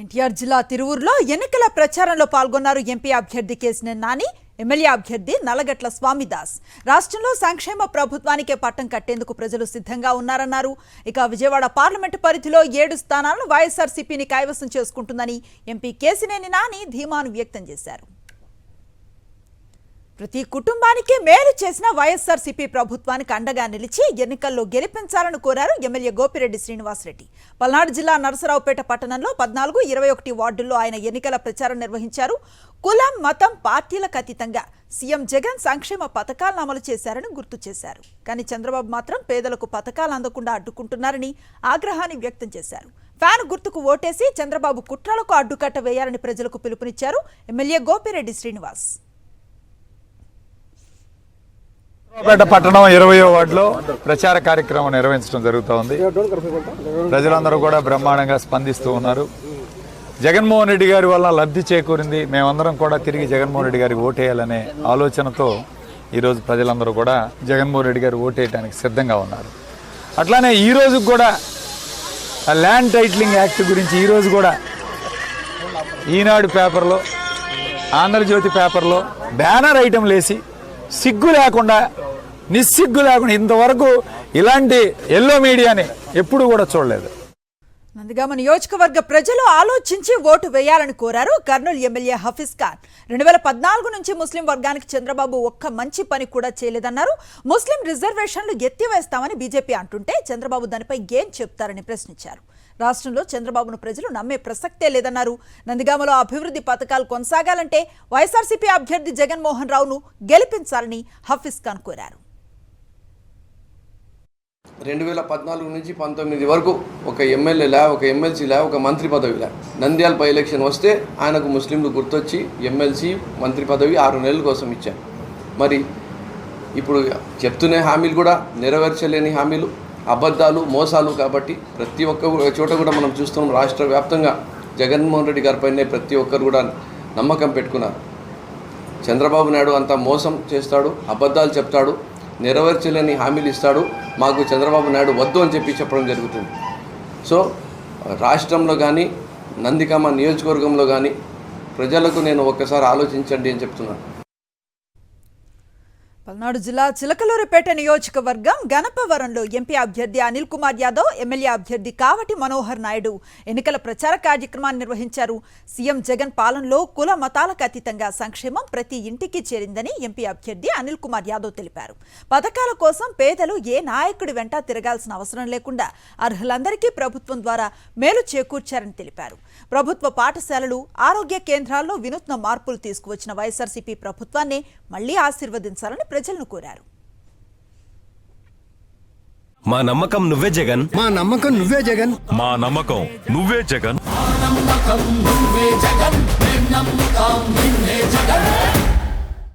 ఎన్టీఆర్ జిల్లా తిరువూరులో ఎన్నికల ప్రచారంలో పాల్గొన్నారు ఎంపీ అభ్యర్థి కేశినేని నాని, ఎమ్మెల్యే అభ్యర్థి నల్లగట్ల స్వామిదాస్. రాష్ట్రంలో సంక్షేమ ప్రభుత్వానికే పట్టం కట్టేందుకు ప్రజలు సిద్ధంగా ఉన్నారన్నారు. ఇక విజయవాడ పార్లమెంటు పరిధిలో 7 స్థానాలను వైఎస్ఆర్సీపీని కైవసం చేసుకుంటుందని ఎంపీ కేశినేని నాని ధీమాను వ్యక్తం చేశారు. ప్రతి కుటుంబానికి మేలు చేసిన వైఎస్ఆర్సీపీ ప్రభుత్వానికి అండగా నిలిచి ఎన్నికల్లో గెలిపించాలని కోరారు ఎమ్మెల్యే గోపిరెడ్డి శ్రీనివాసరెడ్డి. పల్నాడు జిల్లా నరసరావుపేట పట్టణంలో 14, 21 వార్డుల్లో ఆయన ఎన్నికల ప్రచారం నిర్వహించారు. కులం, మతం, పార్టీలకు అతీతంగా సీఎం జగన్ సంక్షేమ పథకాలను అమలు చేశారని గుర్తు చేశారు. కానీ చంద్రబాబు మాత్రం పేదలకు పథకాలు అందకుండా అడ్డుకుంటున్నారని ఆగ్రహాన్ని వ్యక్తం చేశారు. ఫ్యాన్ గుర్తుకు ఓటేసి చంద్రబాబు కుట్రలకు అడ్డుకట్ట వేయాలని ప్రజలకు పిలుపునిచ్చారు ఎమ్మెల్యే గోపిరెడ్డి శ్రీనివాస్. పేట పట్టణం 20వ వార్డులో ప్రచార కార్యక్రమం నిర్వహించడం జరుగుతోంది. ప్రజలందరూ కూడా బ్రహ్మాండంగా స్పందిస్తూ ఉన్నారు. జగన్మోహన్ రెడ్డి గారి వల్ల లబ్ధి చేకూరింది. మేమందరం కూడా తిరిగి జగన్మోహన్ రెడ్డి గారికి ఓటేయాలనే ఆలోచనతో ఈరోజు ప్రజలందరూ కూడా జగన్మోహన్ రెడ్డి గారు ఓటేయడానికి సిద్ధంగా ఉన్నారు. అట్లానే ఈరోజు కూడా ల్యాండ్ టైటిలింగ్ యాక్ట్ గురించి ఈరోజు కూడా ఈనాడు పేపర్లో, ఆంధ్రజ్యోతి పేపర్లో బ్యానర్ ఐటెంలు వేసి సిగ్గు లేకుండా, నిస్సిగ్గు లేకుండా ఇంతవరకు ఇలాంటి ఎల్లో మీడియాని ఎప్పుడు కూడా చూడలేదు. నందిగామ నియోజకవర్గ ప్రజలు ఆలోచించి ఓటు వేయాలని కోరారు కర్నూలు ఎమ్మెల్యే హఫీజ్ ఖాన్. 2014 నుంచి ముస్లిం వర్గానికి చంద్రబాబు ఒక్క మంచి పని కూడా చేయలేదన్నారు. ముస్లిం రిజర్వేషన్లు ఎత్తివేస్తామని బీజేపీ అంటుంటే చంద్రబాబు దానిపై ఏం చెప్తారని ప్రశ్నించారు. రాష్ట్రంలో చంద్రబాబును ప్రజలు నమ్మే ప్రసక్తే లేదన్నారు. నందిగామలో అభివృద్ధి పథకాలు కొనసాగాలంటే వైఎస్ఆర్సీపీ అభ్యర్థి జగన్మోహన్ రావును గెలిపించాలని హఫీజ్ ఖాన్ కోరారు. 2014 నుంచి 19 వరకు ఒక ఎమ్మెల్యేలా, ఒక ఎమ్మెల్సీలా, ఒక మంత్రి పదవిలా నంద్యాల బై ఎలక్షన్ వస్తే ఆయనకు ముస్లింలు గుర్తొచ్చి ఎమ్మెల్సీ, మంత్రి పదవి 6 నెలల కోసం ఇచ్చారు. మరి ఇప్పుడు చెప్తున్న హామీలు కూడా నెరవేర్చలేని హామీలు, అబద్ధాలు, మోసాలు. కాబట్టి ప్రతి ఒక్క చోట కూడా మనం చూస్తున్నాం, రాష్ట్ర వ్యాప్తంగా జగన్మోహన్ రెడ్డి గారిపైనే ప్రతి ఒక్కరు కూడా నమ్మకం పెట్టుకున్నారు. చంద్రబాబు నాయుడు అంతా మోసం చేస్తాడు, అబద్ధాలు చెప్తాడు, నెరవేర్చలేని హామీలు ఇస్తాడు. మాకు చంద్రబాబు నాయుడు వద్దు అని చెప్పడం జరుగుతుంది. సో రాష్ట్రంలో కానీ నందిగామ నియోజకవర్గంలో కానీ ప్రజలకు నేను ఒక్కసారి ఆలోచించండి అని చెప్తున్నాను. పల్నాడు జిల్లా చిలకలూరిపేట నియోజకవర్గం గణపవరంలో ఎంపీ అభ్యర్థి అనిల్ కుమార్ యాదవ్, ఎమ్మెల్యే అభ్యర్థి కావటి మనోహర్ నాయుడు ఎన్నికల ప్రచార కార్యక్రమాన్ని నిర్వహించారు. సీఎం జగన్ పాలనలో కుల మతాలకు అతీతంగా సంక్షేమం ప్రతి ఇంటికి చేరిందని ఎంపీ అభ్యర్థి అనిల్ కుమార్ యాదవ్ తెలిపారు. పథకాల కోసం పేదలు ఏ నాయకుడి వెంట తిరగాల్సిన అవసరం లేకుండా అర్హులందరికీ ప్రభుత్వం ద్వారా మేలు చేకూర్చారని తెలిపారు. ప్రభుత్వ పాఠశాలలు, ఆరోగ్య కేంద్రాల్లో వినూత్న మార్పులు తీసుకువచ్చిన వైఎస్ఆర్సీపీ ప్రభుత్వాన్ని మళ్లీ ఆశీర్వదించాలని ప్రజలను కోరారు. మా నమ్మకం నువ్వే జగన్, మా నమ్మకం నువ్వే జగన్, మా నమ్మకం నువ్వే జగన్, మా నమ్మకం నువ్వే జగన్,